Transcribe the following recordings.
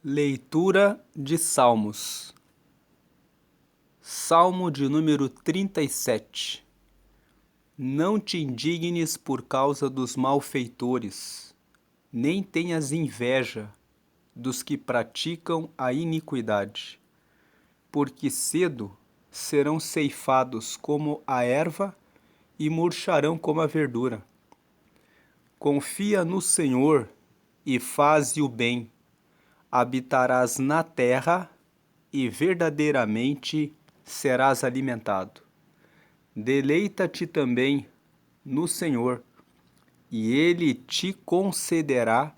Leitura de Salmos. Salmo de número 37. Não te indignes por causa dos malfeitores, nem tenhas inveja dos que praticam a iniquidade, porque cedo serão ceifados como a erva e murcharão como a verdura. Confia no Senhor e faze o bem, habitarás na terra e verdadeiramente serás alimentado. Deleita-te também no Senhor, e Ele te concederá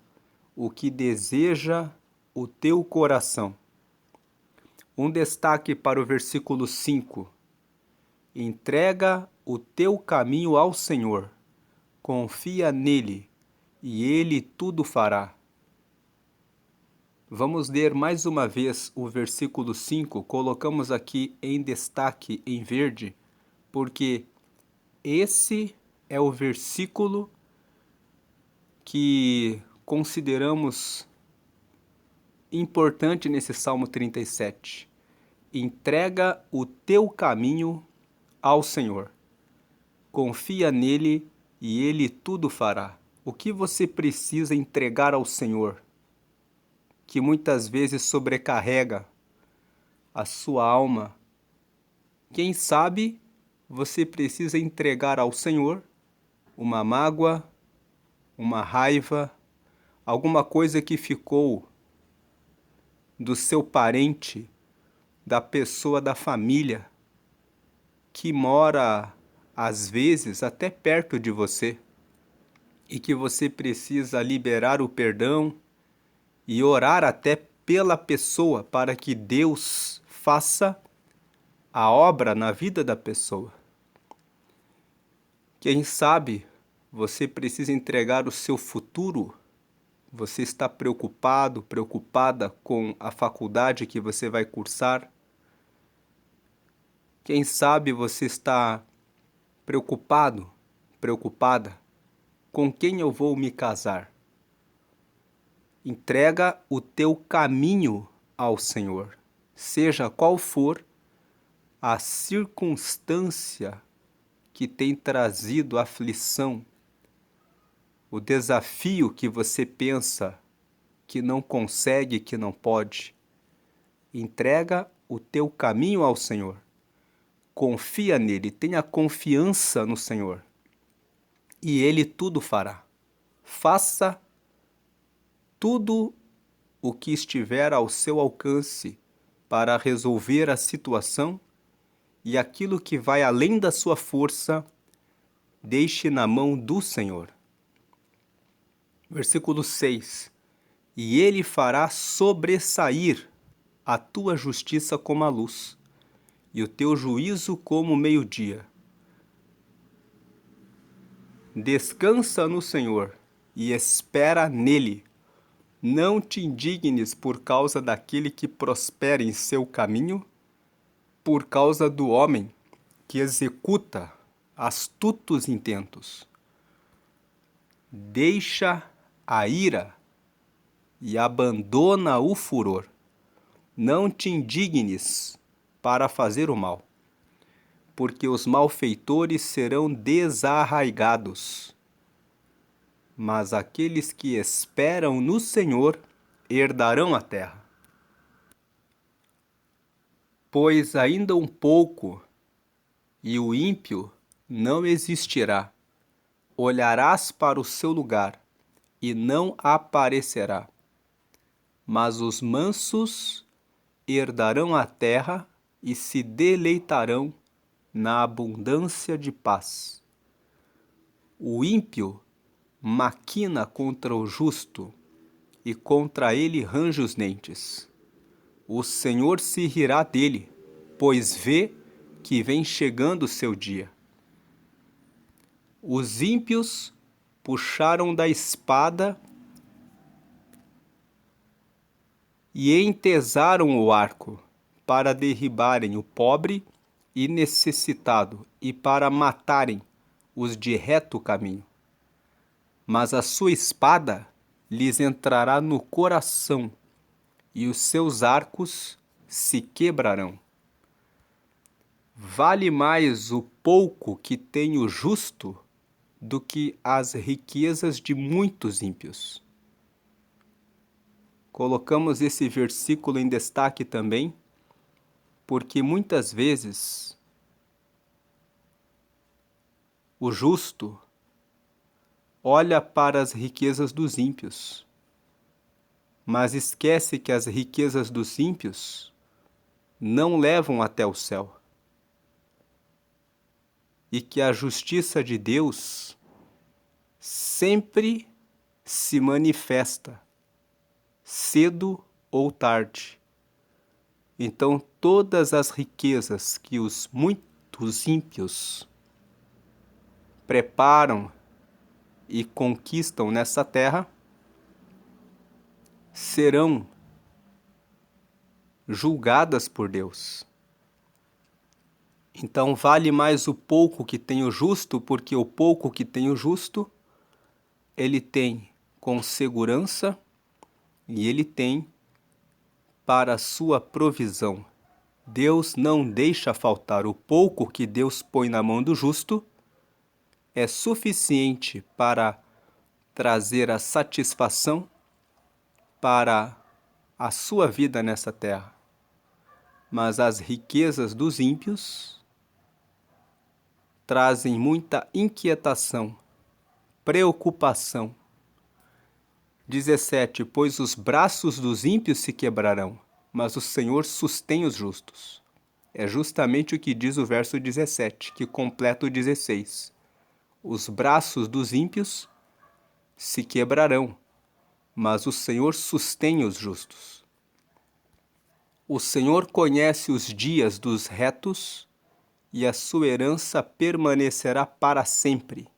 o que deseja o teu coração. Um destaque para o versículo 5. Entrega o teu caminho ao Senhor, confia nele, e Ele tudo fará. Vamos ler mais uma vez o versículo 5, colocamos aqui em destaque em verde, porque esse é o versículo que consideramos importante nesse Salmo 37. Entrega o teu caminho ao Senhor. Confia nele e ele tudo fará. O que você precisa entregar ao Senhor, que muitas vezes sobrecarrega a sua alma? Quem sabe você precisa entregar ao Senhor uma mágoa, uma raiva, alguma coisa que ficou do seu parente, da pessoa da família, que mora às vezes até perto de você e que você precisa liberar o perdão e orar até pela pessoa para que Deus faça a obra na vida da pessoa. Quem sabe você precisa entregar o seu futuro. Você está preocupado, preocupada com a faculdade que você vai cursar. Quem sabe você está preocupado, preocupada com quem eu vou me casar. Entrega o teu caminho ao Senhor, seja qual for a circunstância que tem trazido aflição, o desafio que você pensa que não consegue, que não pode. Entrega o teu caminho ao Senhor. Confia nele, tenha confiança no Senhor. E ele tudo fará. Faça tudo o que estiver ao seu alcance para resolver a situação, e aquilo que vai além da sua força, deixe na mão do Senhor. Versículo 6. E ele fará sobressair a tua justiça como a luz, e o teu juízo como o meio-dia. Descansa no Senhor e espera nele. Não te indignes por causa daquele que prospera em seu caminho, por causa do homem que executa astutos intentos. Deixa a ira e abandona o furor. Não te indignes para fazer o mal, porque os malfeitores serão desarraigados. Mas aqueles que esperam no Senhor herdarão a terra. Pois ainda um pouco, e o ímpio não existirá. Olharás para o seu lugar, e não aparecerá. Mas os mansos herdarão a terra e se deleitarão na abundância de paz. O ímpio maquina contra o justo, e contra ele range os dentes. O Senhor se rirá dele, pois vê que vem chegando o seu dia. Os ímpios puxaram da espada e entesaram o arco para derribarem o pobre e necessitado e para matarem os de reto caminho. Mas a sua espada lhes entrará no coração e os seus arcos se quebrarão. Vale mais o pouco que tem o justo do que as riquezas de muitos ímpios. Colocamos esse versículo em destaque também, porque muitas vezes o justo olha para as riquezas dos ímpios, mas esquece que as riquezas dos ímpios não levam até o céu. E que a justiça de Deus sempre se manifesta, cedo ou tarde. Então, todas as riquezas que os muitos ímpios preparam e conquistam nessa terra serão julgadas por Deus. Então vale mais o pouco que tem o justo, porque o pouco que tem o justo, ele tem com segurança e ele tem para a sua provisão. Deus não deixa faltar. O pouco que Deus põe na mão do justo é suficiente para trazer a satisfação para a sua vida nessa terra. Mas as riquezas dos ímpios trazem muita inquietação, preocupação. 17. Pois os braços dos ímpios se quebrarão, mas o Senhor sustém os justos. É justamente o que diz o verso 17, que completa o 16. Os braços dos ímpios se quebrarão, mas o Senhor sustém os justos. O Senhor conhece os dias dos retos, e a sua herança permanecerá para sempre.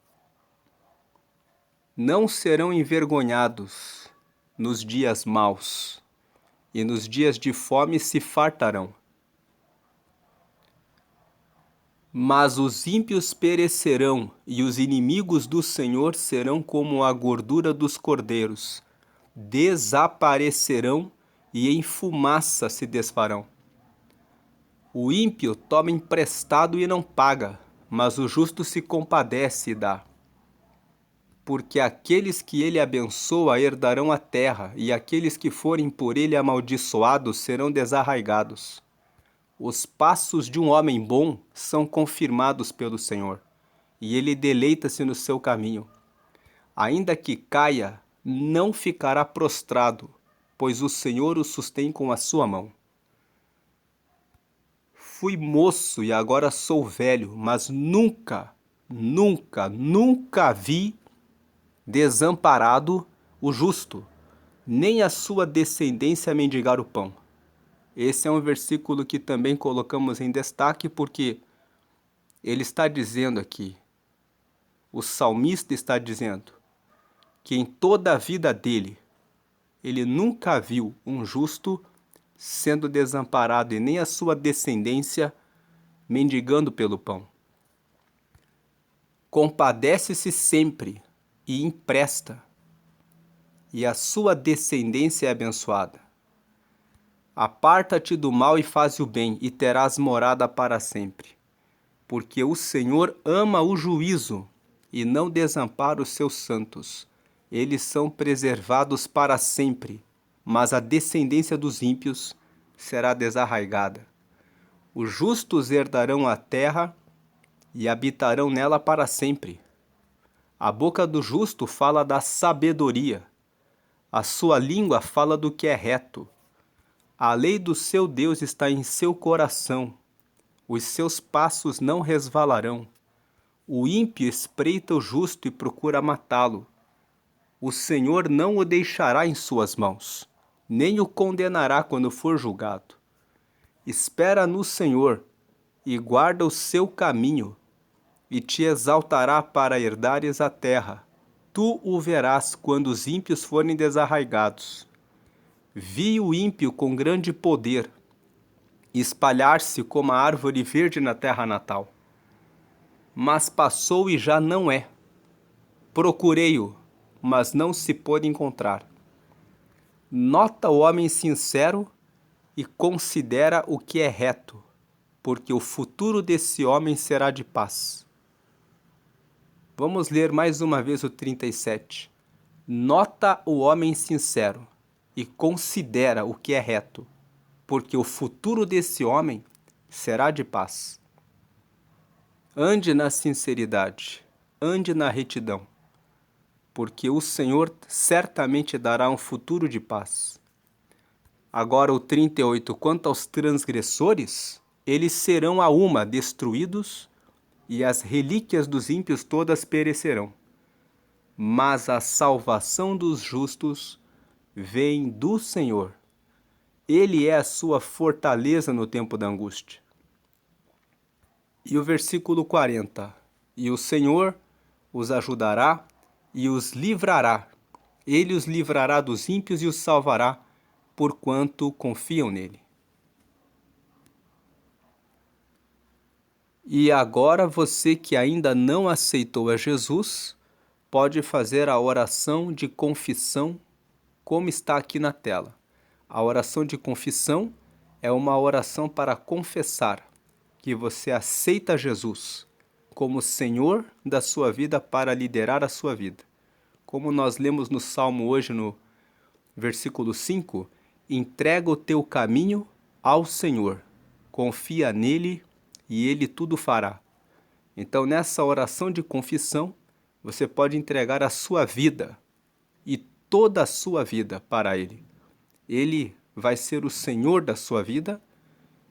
Não serão envergonhados nos dias maus, e nos dias de fome se fartarão. Mas os ímpios perecerão, e os inimigos do Senhor serão como a gordura dos cordeiros. Desaparecerão e em fumaça se desfarão. O ímpio toma emprestado e não paga, mas o justo se compadece e dá. Porque aqueles que ele abençoa herdarão a terra, e aqueles que forem por ele amaldiçoados serão desarraigados. Os passos de um homem bom são confirmados pelo Senhor, e ele deleita-se no seu caminho. Ainda que caia, não ficará prostrado, pois o Senhor o sustém com a sua mão. Fui moço e agora sou velho, mas nunca vi desamparado o justo, nem a sua descendência mendigar o pão. Esse é um versículo que também colocamos em destaque porque ele está dizendo aqui, o salmista está dizendo, que em toda a vida dele, ele nunca viu um justo sendo desamparado e nem a sua descendência mendigando pelo pão. Compadece-se sempre e empresta, e a sua descendência é abençoada. Aparta-te do mal e faze o bem, e terás morada para sempre. Porque o Senhor ama o juízo e não desampara os seus santos. Eles são preservados para sempre, mas a descendência dos ímpios será desarraigada. Os justos herdarão a terra e habitarão nela para sempre. A boca do justo fala da sabedoria, a sua língua fala do que é reto. A lei do seu Deus está em seu coração, os seus passos não resvalarão. O ímpio espreita o justo e procura matá-lo. O Senhor não o deixará em suas mãos, nem o condenará quando for julgado. Espera no Senhor e guarda o seu caminho, e te exaltará para herdares a terra. Tu o verás quando os ímpios forem desarraigados. Vi o ímpio com grande poder espalhar-se como a árvore verde na terra natal. Mas passou e já não é. Procurei-o, mas não se pôde encontrar. Nota o homem sincero e considera o que é reto, porque o futuro desse homem será de paz. Vamos ler mais uma vez o 37. Nota o homem sincero e considera o que é reto, porque o futuro desse homem será de paz. Ande na sinceridade, ande na retidão, porque o Senhor certamente dará um futuro de paz. Agora o 38, quanto aos transgressores, eles serão a uma destruídos, e as relíquias dos ímpios todas perecerão. Mas a salvação dos justos vem do Senhor. Ele é a sua fortaleza no tempo da angústia. E o versículo 40. E o Senhor os ajudará e os livrará. Ele os livrará dos ímpios e os salvará, porquanto confiam nele. E agora você que ainda não aceitou a Jesus, pode fazer a oração de confissão, como está aqui na tela. A oração de confissão é uma oração para confessar que você aceita Jesus como Senhor da sua vida para liderar a sua vida. Como nós lemos no Salmo hoje, no versículo 5, entrega o teu caminho ao Senhor, confia nele e ele tudo fará. Então, nessa oração de confissão, você pode entregar a sua vida e toda a sua vida para ele. Ele vai ser o Senhor da sua vida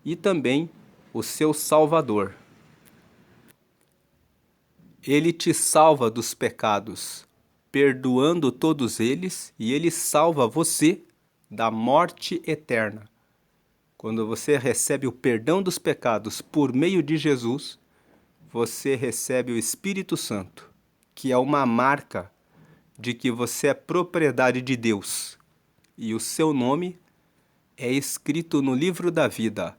e também o seu Salvador. Ele te salva dos pecados, perdoando todos eles, e ele salva você da morte eterna. Quando você recebe o perdão dos pecados por meio de Jesus, você recebe o Espírito Santo, que é uma marca de que você é propriedade de Deus, e o seu nome é escrito no livro da vida,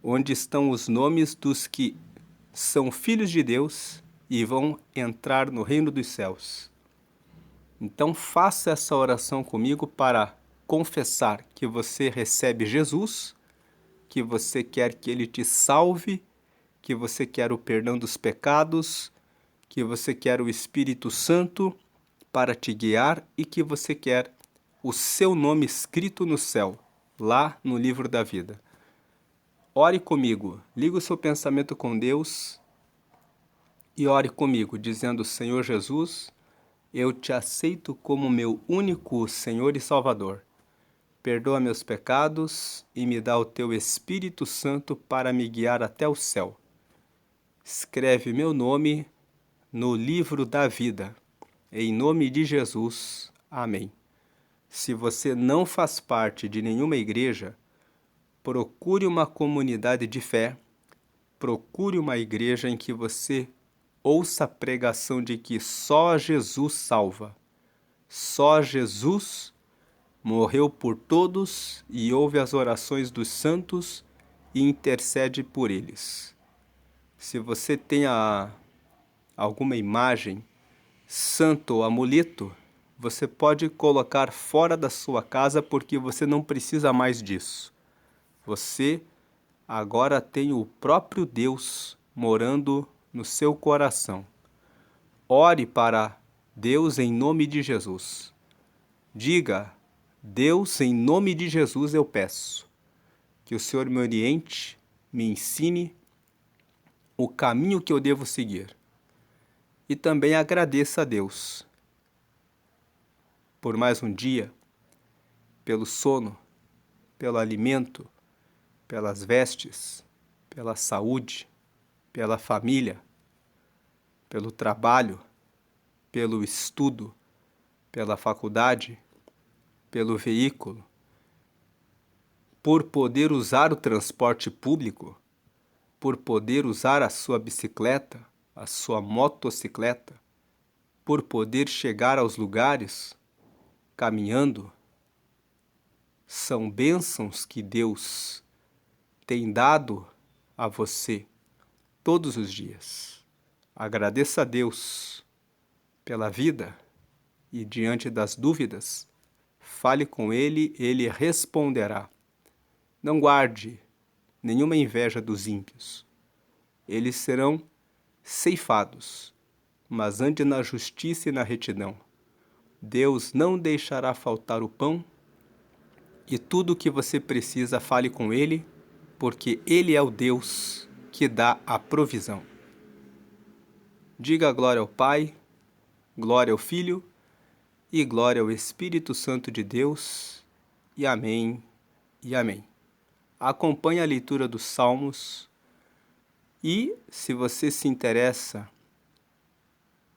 onde estão os nomes dos que são filhos de Deus e vão entrar no reino dos céus. Então faça essa oração comigo para confessar que você recebe Jesus, que você quer que ele te salve, que você quer o perdão dos pecados, que você quer o Espírito Santo para te guiar e que você quer o seu nome escrito no céu, lá no livro da vida. Ore comigo, liga o seu pensamento com Deus e ore comigo, dizendo: Senhor Jesus, eu te aceito como meu único Senhor e Salvador. Perdoa meus pecados e me dá o teu Espírito Santo para me guiar até o céu. Escreve meu nome no livro da vida. Em nome de Jesus. Amém. Se você não faz parte de nenhuma igreja, procure uma comunidade de fé, procure uma igreja em que você ouça a pregação de que só Jesus salva. Só Jesus morreu por todos e ouve as orações dos santos e intercede por eles. Se você tem alguma imagem, santo ou amuleto, você pode colocar fora da sua casa porque você não precisa mais disso. Você agora tem o próprio Deus morando no seu coração. Ore para Deus em nome de Jesus. Diga: Deus, em nome de Jesus eu peço que o Senhor me oriente, me ensine o caminho que eu devo seguir. E também agradeça a Deus por mais um dia, pelo sono, pelo alimento, pelas vestes, pela saúde, pela família, pelo trabalho, pelo estudo, pela faculdade, pelo veículo, por poder usar o transporte público, por poder usar a sua bicicleta, a sua motocicleta, por poder chegar aos lugares caminhando. São bênçãos que Deus tem dado a você todos os dias. Agradeça a Deus pela vida e, diante das dúvidas, fale com ele, ele responderá. Não guarde nenhuma inveja dos ímpios. Eles serão ceifados, mas ande na justiça e na retidão. Deus não deixará faltar o pão, e tudo o que você precisa, fale com ele, porque ele é o Deus que dá a provisão. Diga glória ao Pai, glória ao Filho e glória ao Espírito Santo de Deus, e amém, e amém. Acompanhe a leitura dos Salmos e, se você se interessa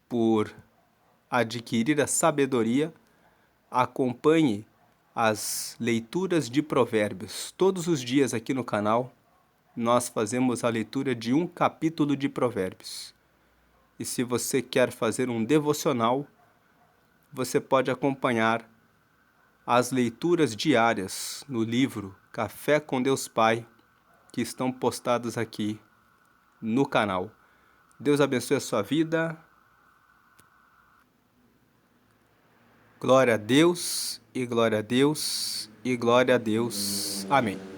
por adquirir a sabedoria, acompanhe as leituras de Provérbios. Todos os dias aqui no canal, nós fazemos a leitura de um capítulo de Provérbios. E se você quer fazer um devocional, você pode acompanhar as leituras diárias no livro Café com Deus Pai, que estão postadas aqui no canal. Deus abençoe a sua vida. Glória a Deus, e glória a Deus, e glória a Deus. Amém.